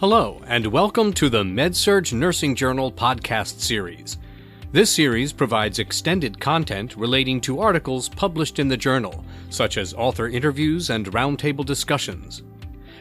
Hello, and welcome to the MedSurg Nursing Journal podcast series. This series provides extended content relating to articles published in the journal, such as author interviews and roundtable discussions.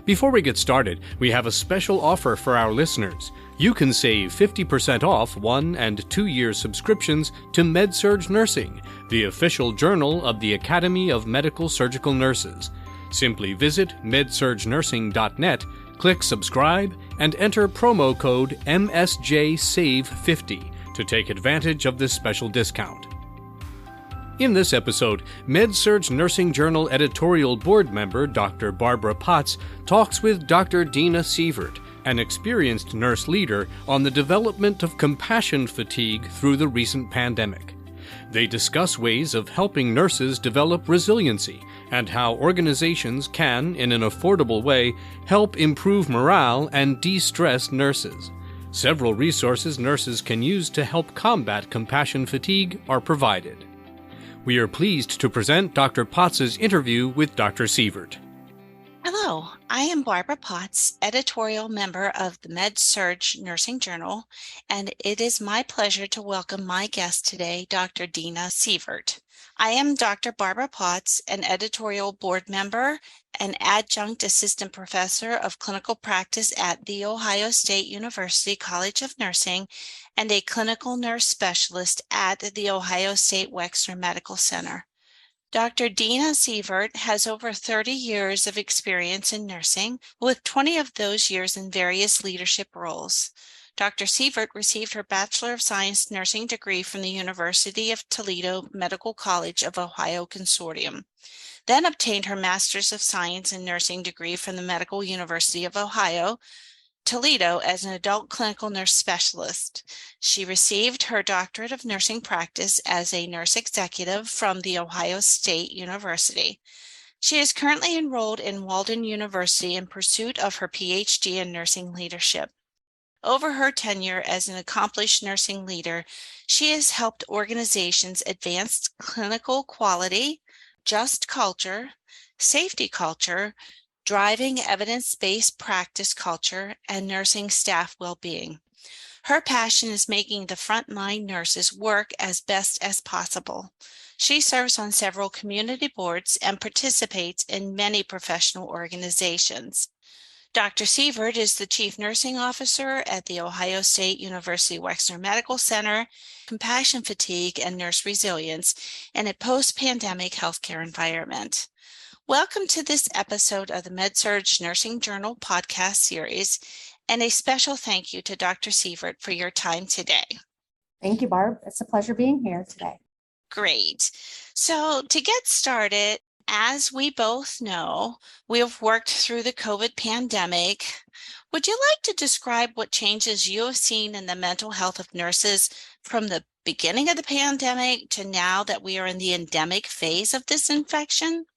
Before we get started, we have a special offer for our listeners. You can save 50% off 1 and 2 year subscriptions to MedSurg Nursing, the official journal of the Academy of Medical Surgical Nurses. Simply visit medsurgnursing.net, click subscribe, and enter promo code MSJSAVE50 to take advantage of this special discount. In this episode, MedSurg Nursing Journal editorial board member Dr. Barbara Potts talks with Dr. Deana Sievert, an experienced nurse leader, on the development of compassion fatigue through the recent pandemic. They discuss ways of helping nurses develop resiliency and how organizations can, in an affordable way, help improve morale and de-stress nurses. Several resources nurses can use to help combat compassion fatigue are provided. We are pleased to present Dr. Potts' interview with Dr. Sievert. Hello, I am Barbara Potts, editorial member of the MedSurg Nursing Journal, and it is my pleasure to welcome my guest today, Dr. Deana Sievert. I am Dr. Barbara Potts, an editorial board member, an adjunct assistant professor of clinical practice at The Ohio State University College of Nursing, and a clinical nurse specialist at the Ohio State Wexner Medical Center. Dr. Deana Sievert has over 30 years of experience in nursing, with 20 of those years in various leadership roles. Dr. Sievert received her Bachelor of Science nursing degree from the University of Toledo Medical College of Ohio Consortium, then obtained her Master's of Science in Nursing degree from the Medical University of Ohio, Toledo as an adult clinical nurse specialist. She received her doctorate of nursing practice as a nurse executive from the Ohio State University. She is currently enrolled in Walden University in pursuit of her PhD in nursing leadership. Over her tenure as an accomplished nursing leader, she has helped organizations advance clinical quality, just culture, safety culture, driving evidence-based practice culture, and nursing staff well-being. Her passion is making the frontline nurses work as best as possible. She serves on several community boards and participates in many professional organizations. Dr. Sievert is the Chief Nursing Officer at the Ohio State University Wexner Medical Center, Compassion Fatigue and Nurse Resilience in a post-pandemic healthcare environment. Welcome to this episode of the MedSurg Nursing Journal podcast series, and a special thank you to Dr. Sievert for your time today. Thank you, Barb. It's a pleasure being here today. Great. So to get started, as we both know, we have worked through the COVID pandemic. Would you like to describe what changes you have seen in the mental health of nurses from the beginning of the pandemic to now that we are in the endemic phase of this infection?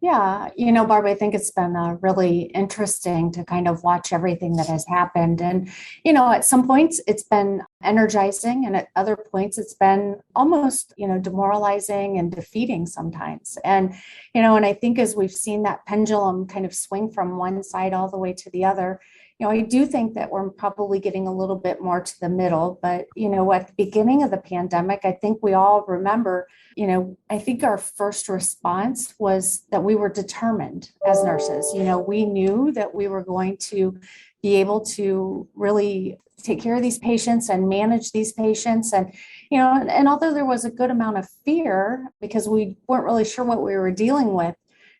Yeah, Barb, I think it's been really interesting to kind of watch everything that has happened. And, at some points it's been energizing, and at other points it's been almost, demoralizing and defeating sometimes. And, and I think as we've seen that pendulum kind of swing from one side all the way to the other, I do think that we're probably getting a little bit more to the middle. But, at the beginning of the pandemic, I think we all remember, I think our first response was that we were determined as nurses. We knew that we were going to be able to really take care of these patients and manage these patients. And, and although there was a good amount of fear because we weren't really sure what we were dealing with,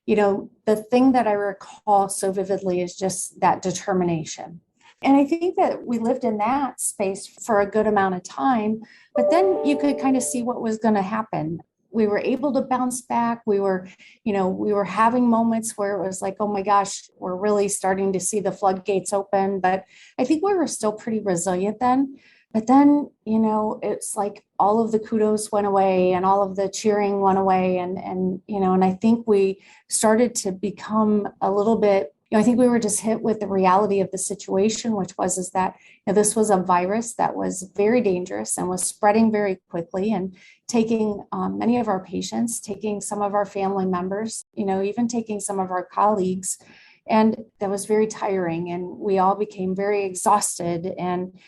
the thing that I recall so vividly is just that determination. And I think that we lived in that space for a good amount of time, but then you could kind of see what was going to happen. We were able to bounce back. We were having moments where it was like, oh my gosh, we're really starting to see the floodgates open. But I think we were still pretty resilient then. But then, it's like all of the kudos went away and all of the cheering went away. And I think we started to become a little bit, I think we were just hit with the reality of the situation, which is that this was a virus that was very dangerous and was spreading very quickly and taking many of our patients, taking some of our family members, even taking some of our colleagues. And that was very tiring. And we all became very exhausted and,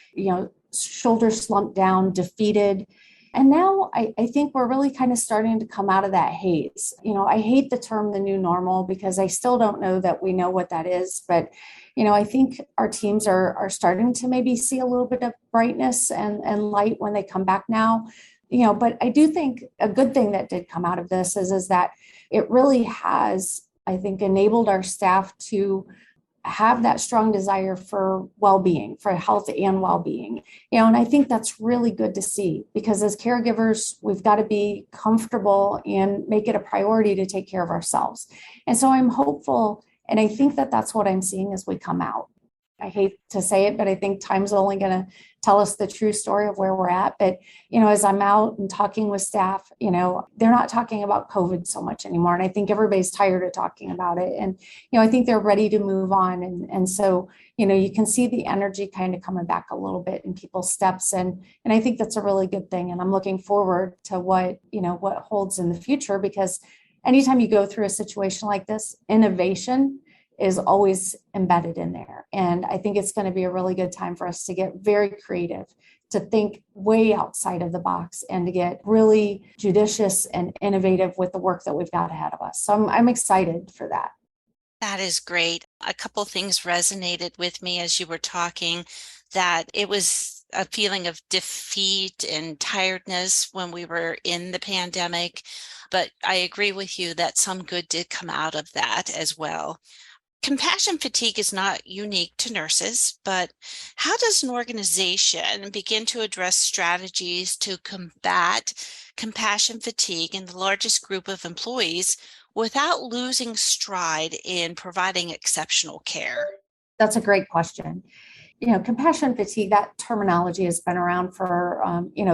shoulders slumped down, defeated. And now I think we're really kind of starting to come out of that haze. I hate the term the new normal because I still don't know that we know what that is. But, I think our teams are starting to maybe see a little bit of brightness and light when they come back now. But I do think a good thing that did come out of this is that it really has, I think, enabled our staff to have that strong desire for well-being, for health and well-being. And I think that's really good to see because as caregivers, we've got to be comfortable and make it a priority to take care of ourselves. And so I'm hopeful, and I think that that's what I'm seeing as we come out. I hate to say it, but I think time's only going to tell us the true story of where we're at. But, as I'm out and talking with staff, they're not talking about COVID so much anymore. And I think everybody's tired of talking about it. And, I think they're ready to move on. And so, you can see the energy kind of coming back a little bit in people's steps. And I think that's a really good thing. And I'm looking forward to what holds in the future, because anytime you go through a situation like this, innovation is always embedded in there. And I think it's going to be a really good time for us to get very creative, to think way outside of the box and to get really judicious and innovative with the work that we've got ahead of us. So I'm excited for that. That is great. A couple things resonated with me as you were talking, that it was a feeling of defeat and tiredness when we were in the pandemic. But I agree with you that some good did come out of that as well. Compassion fatigue is not unique to nurses, but how does an organization begin to address strategies to combat compassion fatigue in the largest group of employees without losing stride in providing exceptional care? That's a great question. Compassion fatigue, that terminology has been around for,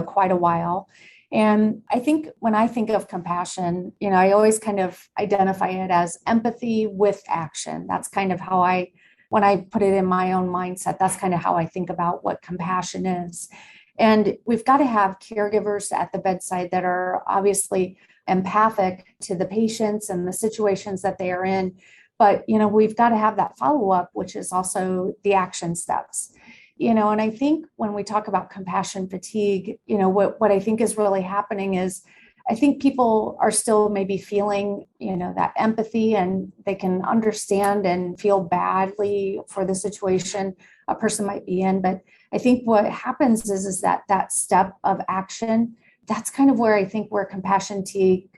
quite a while. And I think when I think of compassion, I always kind of identify it as empathy with action. That's kind of how when I put it in my own mindset, that's kind of how I think about what compassion is. And we've got to have caregivers at the bedside that are obviously empathic to the patients and the situations that they are in. But, we've got to have that follow-up, which is also the action steps. And I think when we talk about compassion fatigue, what I think is really happening is I think people are still maybe feeling, that empathy, and they can understand and feel badly for the situation a person might be in. But I think what happens is that step of action, that's kind of where I think where compassion fatigue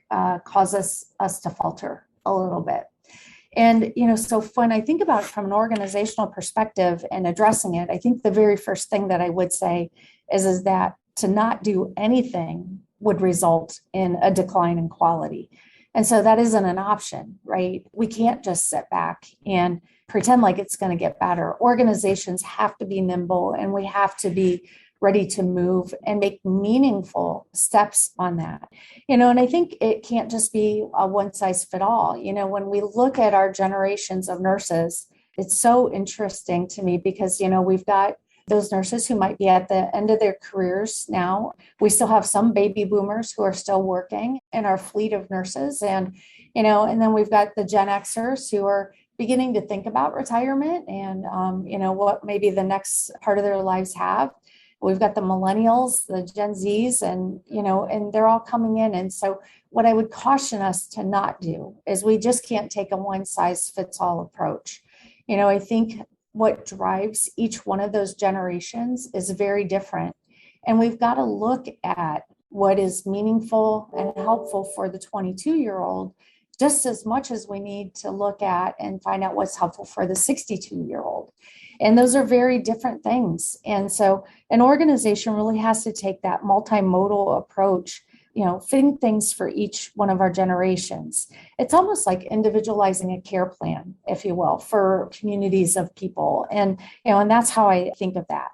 causes us to falter a little bit. And, so when I think about it from an organizational perspective and addressing it, I think the very first thing that I would say is that to not do anything would result in a decline in quality. And so that isn't an option, right? We can't just sit back and pretend like it's going to get better. Organizations have to be nimble, and we have to be ready to move and make meaningful steps on that. And I think it can't just be a one size fit all. When we look at our generations of nurses, it's so interesting to me because, we've got those nurses who might be at the end of their careers now. We still have some baby boomers who are still working in our fleet of nurses. And then we've got the Gen Xers who are beginning to think about retirement and, what maybe the next part of their lives have. We've got the millennials, the Gen Zs, and they're all coming in. And so what I would caution us to not do is we just can't take a one size fits all approach. I think what drives each one of those generations is very different. And we've got to look at what is meaningful and helpful for the 22-year-old just as much as we need to look at and find out what's helpful for the 62-year-old. And those are very different things. And so an organization really has to take that multimodal approach, fitting things for each one of our generations. It's almost like individualizing a care plan, if you will, for communities of people. And, and that's how I think of that.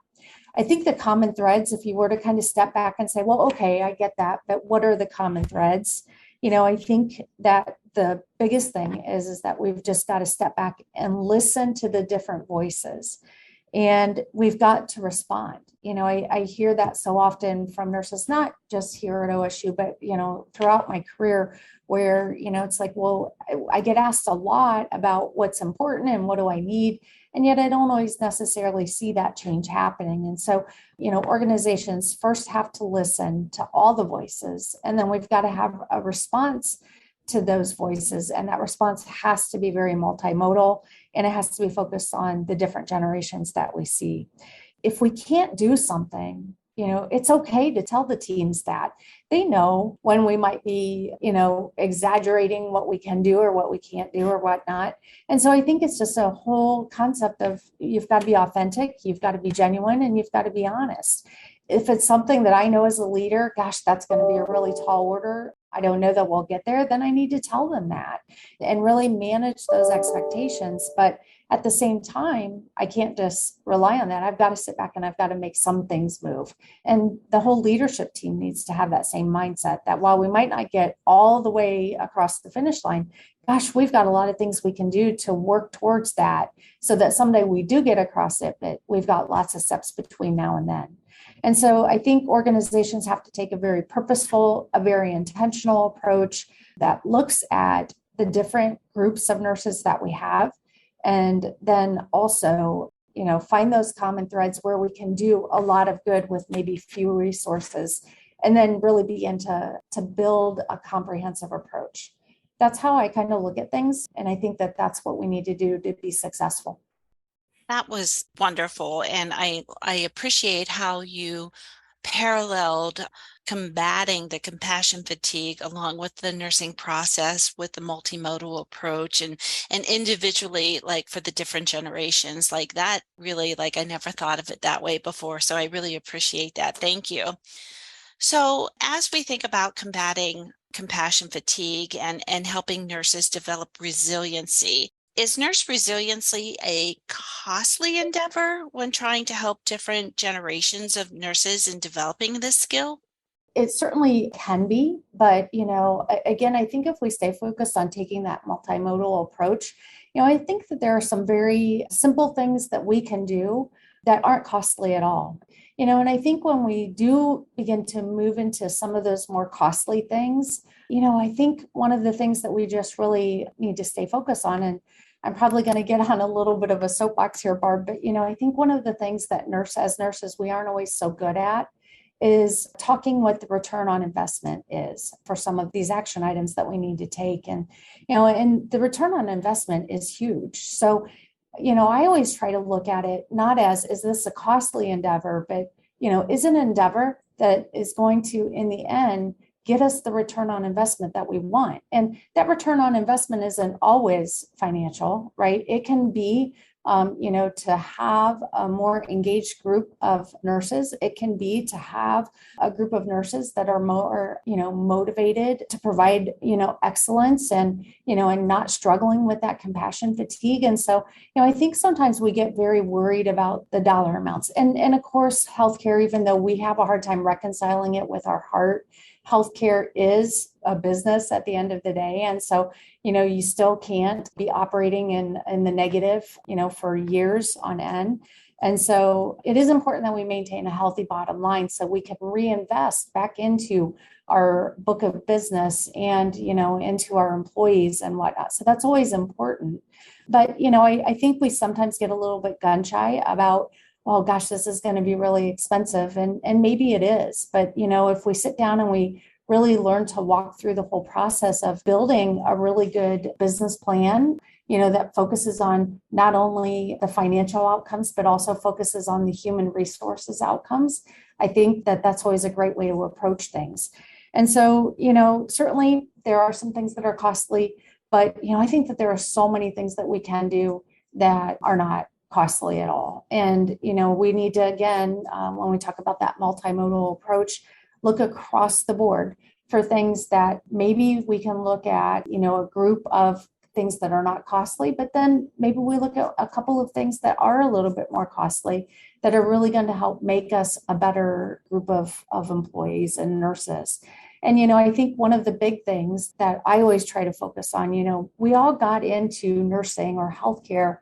I think the common threads, if you were to kind of step back and say, well, okay, I get that, but what are the common threads? I think that the biggest thing is that we've just got to step back and listen to the different voices. And we've got to respond. I hear that so often from nurses, not just here at OSU, but, throughout my career where, it's like, well, I get asked a lot about what's important and what do I need. And yet I don't always necessarily see that change happening. And so, organizations first have to listen to all the voices, and then we've got to have a response to those voices. And that response has to be very multimodal, and it has to be focused on the different generations that we see. If we can't do something, it's okay to tell the teams that. They know when we might be, exaggerating what we can do or what we can't do or whatnot. And so I think it's just a whole concept of you've got to be authentic, you've got to be genuine, and you've got to be honest. If it's something that I know as a leader, gosh, that's going to be a really tall order, I don't know that we'll get there, then I need to tell them that and really manage those expectations. But at the same time, I can't just rely on that. I've got to sit back and I've got to make some things move. And the whole leadership team needs to have that same mindset that while we might not get all the way across the finish line, gosh, we've got a lot of things we can do to work towards that so that someday we do get across it, but we've got lots of steps between now and then. And so I think organizations have to take a very purposeful, a very intentional approach that looks at the different groups of nurses that we have. And then also, find those common threads where we can do a lot of good with maybe few resources, and then really begin to build a comprehensive approach. That's how I kind of look at things. And I think that that's what we need to do to be successful. That was wonderful. And I appreciate how you paralleled combating the compassion fatigue along with the nursing process with the multimodal approach and individually, like for the different generations, like that really, like I never thought of it that way before. So I really appreciate that. Thank you. So as we think about combating compassion fatigue and helping nurses develop resiliency, is nurse resiliency a costly endeavor when trying to help different generations of nurses in developing this skill? It certainly can be, but again, I think if we stay focused on taking that multimodal approach, I think that there are some very simple things that we can do that aren't costly at all. And I think when we do begin to move into some of those more costly things, I think one of the things that we just really need to stay focused on, and I'm probably going to get on a little bit of a soapbox here, Barb, but I think one of the things that as nurses, we aren't always so good at is talking what the return on investment is for some of these action items that we need to take. And, and the return on investment is huge. So, I always try to look at it not as, is this a costly endeavor, but, is an endeavor that is going to, in the end, get us the return on investment that we want. And that return on investment isn't always financial, right? It can be, to have a more engaged group of nurses. It can be to have a group of nurses that are more, motivated to provide, excellence and, and not struggling with that compassion fatigue. And so, I think sometimes we get very worried about the dollar amounts. And of course, healthcare, even though we have a hard time reconciling it with our heart, healthcare is a business at the end of the day. And so, you still can't be operating in the negative, for years on end. And so it is important that we maintain a healthy bottom line so we can reinvest back into our book of business and, into our employees and whatnot. So that's always important. But, I think we sometimes get a little bit gun shy about, well, gosh, this is going to be really expensive. And maybe it is. But, if we sit down and we really learn to walk through the whole process of building a really good business plan, that focuses on not only the financial outcomes, but also focuses on the human resources outcomes, I think that that's always a great way to approach things. And so, certainly there are some things that are costly, but, I think that there are so many things that we can do that are not costly at all. And, we need to, again, when we talk about that multimodal approach, look across the board for things that maybe we can look at, a group of things that are not costly, but then maybe we look at a couple of things that are a little bit more costly that are really going to help make us a better group of employees and nurses. And, I think one of the big things that I always try to focus on, we all got into nursing or healthcare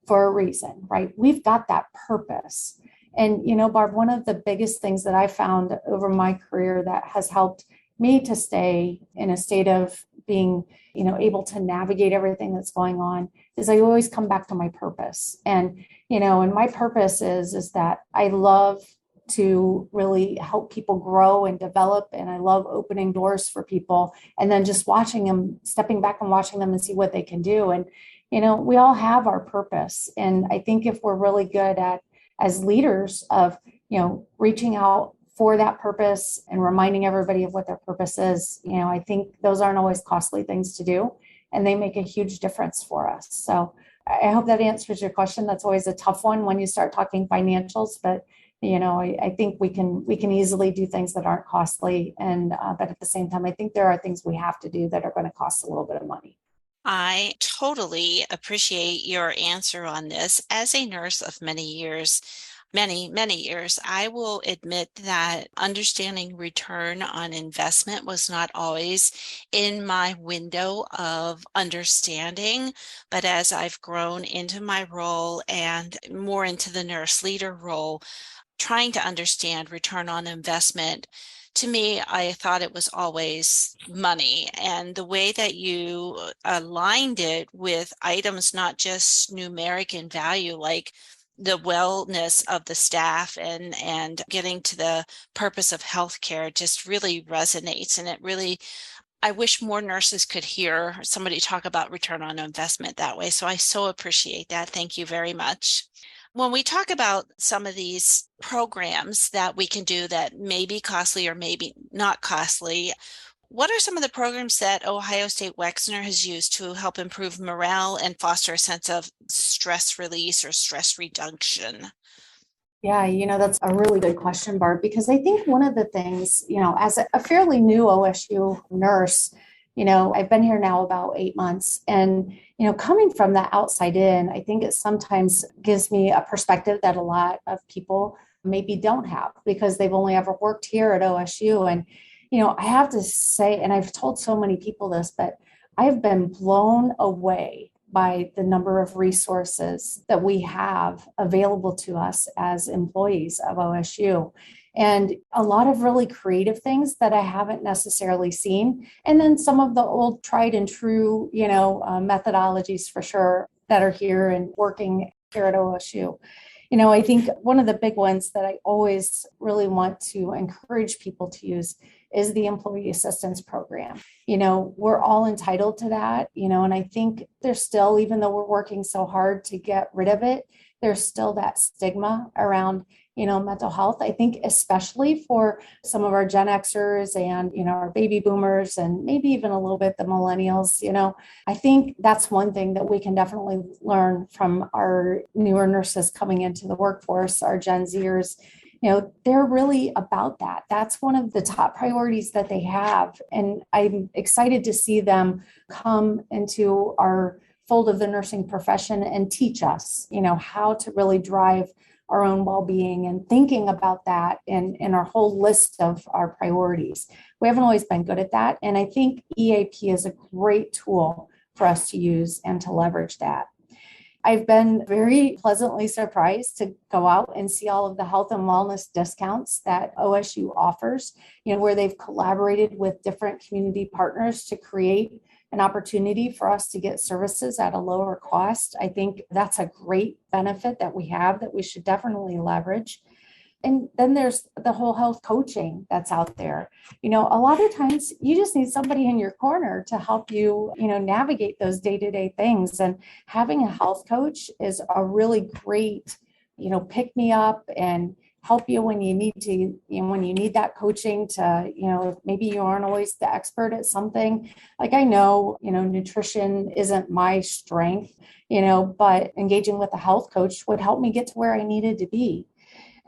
for a reason, right? We've got that purpose. And, Barb, one of the biggest things that I found over my career that has helped me to stay in a state of being, able to navigate everything that's going on is I always come back to my purpose. And, and my purpose is that I love to really help people grow and develop. And I love opening doors for people and then just watching them, stepping back and watching them and see what they can do. And, we all have our purpose. And I think if we're really good at, as leaders of, reaching out for that purpose and reminding everybody of what their purpose is, I think those aren't always costly things to do, and they make a huge difference for us. So I hope that answers your question. That's always a tough one when you start talking financials, but I think we can easily do things that aren't costly, and but at the same time, I think there are things we have to do that are going to cost a little bit of money. I totally appreciate your answer on this. As a nurse of many years, many years, I will admit that understanding return on investment was not always in my window of understanding. But as I've grown into my role and more into the nurse leader role, trying to understand return on investment, to me, I thought it was always money. And the way that you aligned it with items, not just numeric in value, like the wellness of the staff and getting to the purpose of healthcare, just really resonates. And it really, I wish more nurses could hear somebody talk about return on investment that way. So I so appreciate that. Thank you very much. When we talk about some of these programs that we can do that may be costly or maybe not costly, what are some of the programs that Ohio State Wexner has used to help improve morale and foster a sense of stress release or stress reduction? Yeah, that's a really good question, Barb, because I think one of the things, as a fairly new OSU nurse, I've been here now about 8 months, and, coming from the outside in, I think it sometimes gives me a perspective that a lot of people maybe don't have because they've only ever worked here at OSU. And, I have to say, and I've told so many people this, but I've been blown away by the number of resources that we have available to us as employees of OSU. And a lot of really creative things that I haven't necessarily seen. And then some of the old tried and true, methodologies for sure that are here and working here at OSU. I think one of the big ones that I always really want to encourage people to use is the employee assistance program. We're all entitled to that, and I think there's still, even though we're working so hard to get rid of it, there's still that stigma around, mental health. I think especially for some of our Gen Xers and, our baby boomers and maybe even a little bit the millennials, I think that's one thing that we can definitely learn from our newer nurses coming into the workforce, our Gen Zers. They're really about that. That's one of the top priorities that they have. And I'm excited to see them come into our fold of the nursing profession and teach us, how to really drive our own well-being and thinking about that in our whole list of our priorities. We haven't always been good at that. And I think EAP is a great tool for us to use and to leverage that. I've been very pleasantly surprised to go out and see all of the health and wellness discounts that OSU offers, where they've collaborated with different community partners to create an opportunity for us to get services at a lower cost. I think that's a great benefit that we have that we should definitely leverage. And then there's the whole health coaching that's out there. A lot of times you just need somebody in your corner to help you, navigate those day-to-day things. And having a health coach is a really great, pick me up and help you when you need to, when you need that coaching to, maybe you aren't always the expert at something. Like I know, nutrition isn't my strength, but engaging with a health coach would help me get to where I needed to be.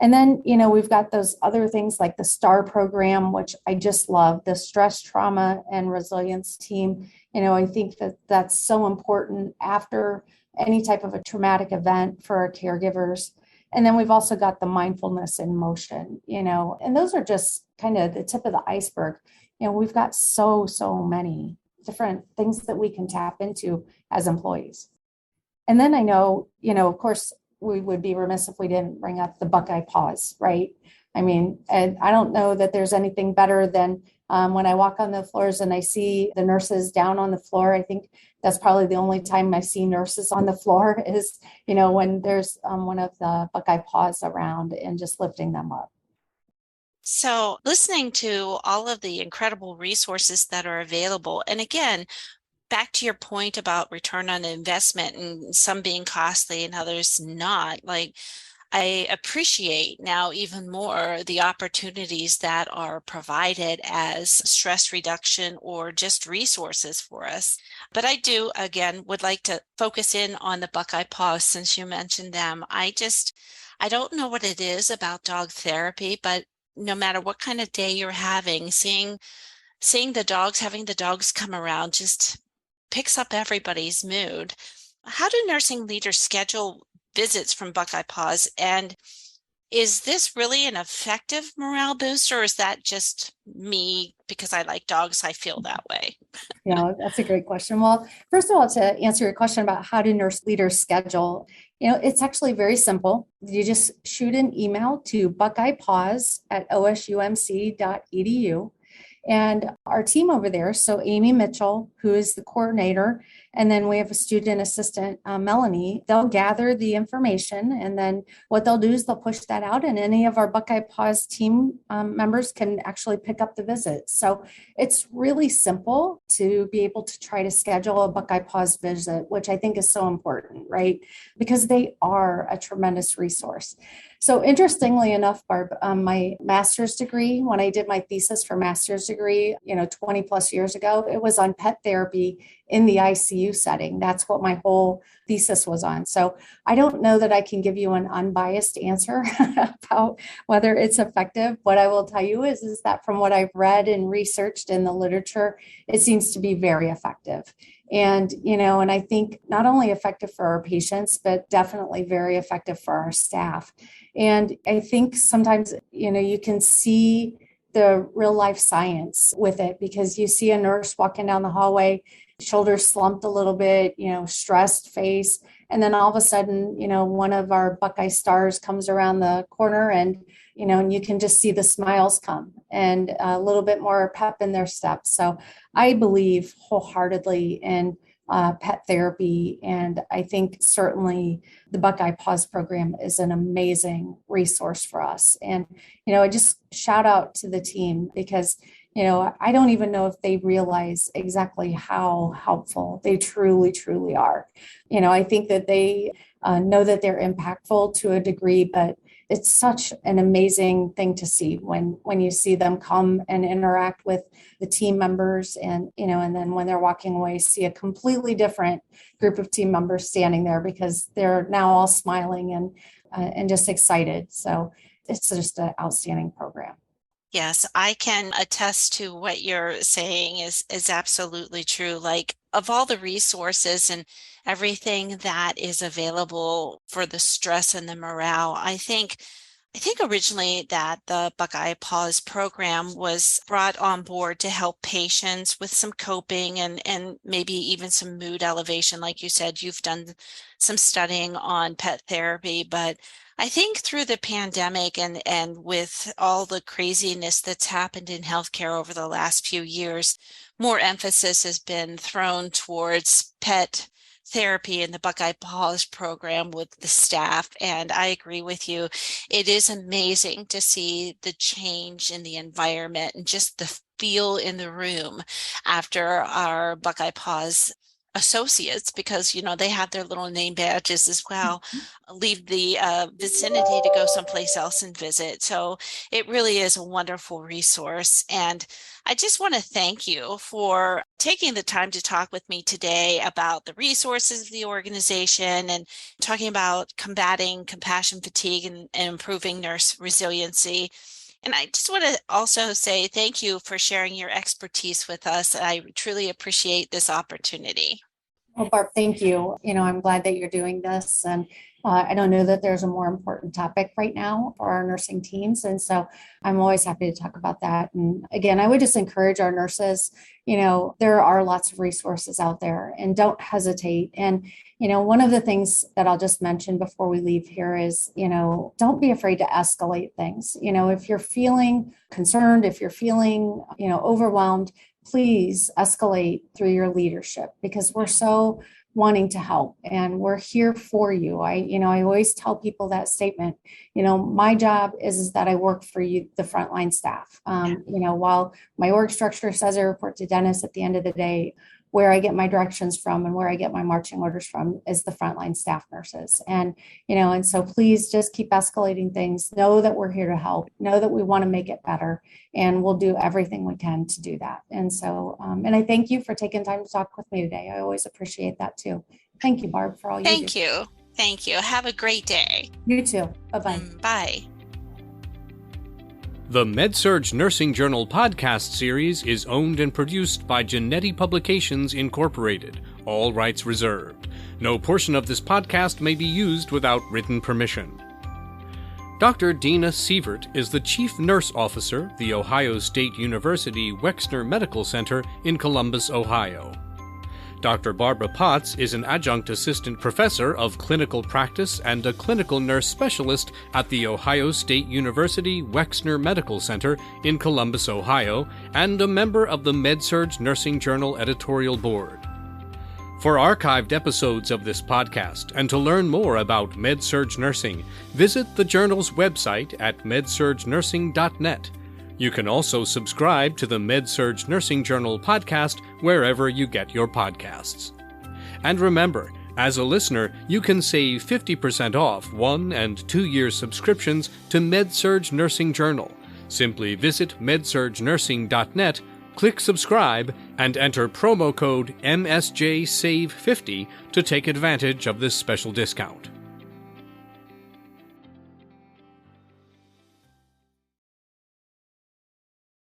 And then, we've got those other things like the STAR program, which I just love, the stress, trauma, and resilience team. I think that that's so important after any type of a traumatic event for our caregivers. And then we've also got the mindfulness in motion, and those are just kind of the tip of the iceberg. We've got so many different things that we can tap into as employees. And then I know, of course, we would be remiss if we didn't bring up the Buckeye pause, right? I mean, and I don't know that there's anything better than when I walk on the floors and I see the nurses down on the floor. I think that's probably the only time I see nurses on the floor is, when there's one of the Buckeye paws around and just lifting them up. So listening to all of the incredible resources that are available, and again, back to your point about return on investment and some being costly and others not, like I appreciate now even more the opportunities that are provided as stress reduction or just resources for us. But I do, again, would like to focus in on the Buckeye paws since you mentioned them. I don't know what it is about dog therapy, but no matter what kind of day you're having, seeing the dogs, having the dogs come around just picks up everybody's mood. How do nursing leaders schedule visits from Buckeye Paws? And is this really an effective morale boost, or is that just me because I like dogs, I feel that way? Yeah, that's a great question. Well, first of all, to answer your question about how do nurse leaders schedule, it's actually very simple. You just shoot an email to buckeyepaws@osumc.edu. And our team over there, so Amy Mitchell, who is the coordinator, and then we have a student assistant, Melanie, they'll gather the information. And then what they'll do is they'll push that out, and any of our Buckeye Paws team members can actually pick up the visit. So it's really simple to be able to try to schedule a Buckeye Paws visit, which I think is so important, right? Because they are a tremendous resource. So interestingly enough, Barb, my master's degree, when I did my thesis for master's degree, 20 plus years ago, it was on pet therapy in the ICU setting. That's what my whole thesis was on. So I don't know that I can give you an unbiased answer about whether it's effective. What I will tell you is that from what I've read and researched in the literature, it seems to be very effective. And, and I think not only effective for our patients, but definitely very effective for our staff. And I think sometimes, you can see the real life science with it because you see a nurse walking down the hallway, shoulders slumped a little bit, stressed face. And then all of a sudden, one of our Buckeye stars comes around the corner and you can just see the smiles come and a little bit more pep in their steps. So I believe wholeheartedly in pet therapy. And I think certainly the Buckeye Paws program is an amazing resource for us. And, I just shout out to the team because, I don't even know if they realize exactly how helpful they truly, truly are. I think that they know that they're impactful to a degree, but it's such an amazing thing to see when you see them come and interact with the team members and then when they're walking away, see a completely different group of team members standing there because they're now all smiling and just excited. So it's just an outstanding program. Yes, I can attest to what you're saying is absolutely true. Like of all the resources and everything that is available for the stress and the morale, I think originally that the Buckeye Paws program was brought on board to help patients with some coping and maybe even some mood elevation. Like you said, you've done some studying on pet therapy, but I think through the pandemic and with all the craziness that's happened in healthcare over the last few years, more emphasis has been thrown towards pet therapy in the Buckeye Paws program with the staff. And I agree with you. It is amazing to see the change in the environment and just the feel in the room after our Buckeye Paws associates, because they have their little name badges as well, leave the vicinity to go someplace else and visit. So it really is a wonderful resource. And I just want to thank you for taking the time to talk with me today about the resources of the organization and talking about combating compassion fatigue and improving nurse resiliency. And I just want to also say thank you for sharing your expertise with us. I truly appreciate this opportunity. Well, Barb, thank you. I'm glad that you're doing this. And I don't know that there's a more important topic right now for our nursing teams. And so I'm always happy to talk about that. And again, I would just encourage our nurses, there are lots of resources out there and don't hesitate. And, One of the things that I'll just mention before we leave here is, don't be afraid to escalate things. If you're feeling concerned, if you're feeling, overwhelmed, please escalate through your leadership, because we're so wanting to help and we're here for you. I always tell people that statement, my job is that I work for you, the frontline staff. While my org structure says I report to Dennis, at the end of the day, where I get my directions from and where I get my marching orders from is the frontline staff nurses. And so please just keep escalating things. Know that we're here to help. Know that we want to make it better, and we'll do everything we can to do that. And so, and I thank you for taking time to talk with me today. I always appreciate that too. Thank you, Barb, for all you do. Thank you. Thank you. Have a great day. You too. Bye-bye. Bye. The MedSurg Nursing Journal podcast series is owned and produced by Genetti Publications, Incorporated. All rights reserved. No portion of this podcast may be used without written permission. Dr. Deana Sievert is the Chief Nurse Officer, the Ohio State University Wexner Medical Center in Columbus, Ohio. Dr. Barbara Potts is an adjunct assistant professor of clinical practice and a clinical nurse specialist at the Ohio State University Wexner Medical Center in Columbus, Ohio, and a member of the MedSurg Nursing Journal editorial board. For archived episodes of this podcast and to learn more about MedSurg Nursing, visit the journal's website at medsurgnursing.net. You can also subscribe to the MedSurg Nursing Journal podcast wherever you get your podcasts. And remember, as a listener, you can save 50% off 1- and 2-year subscriptions to MedSurg Nursing Journal. Simply visit medsurgnursing.net, click subscribe, and enter promo code MSJSAVE50 to take advantage of this special discount.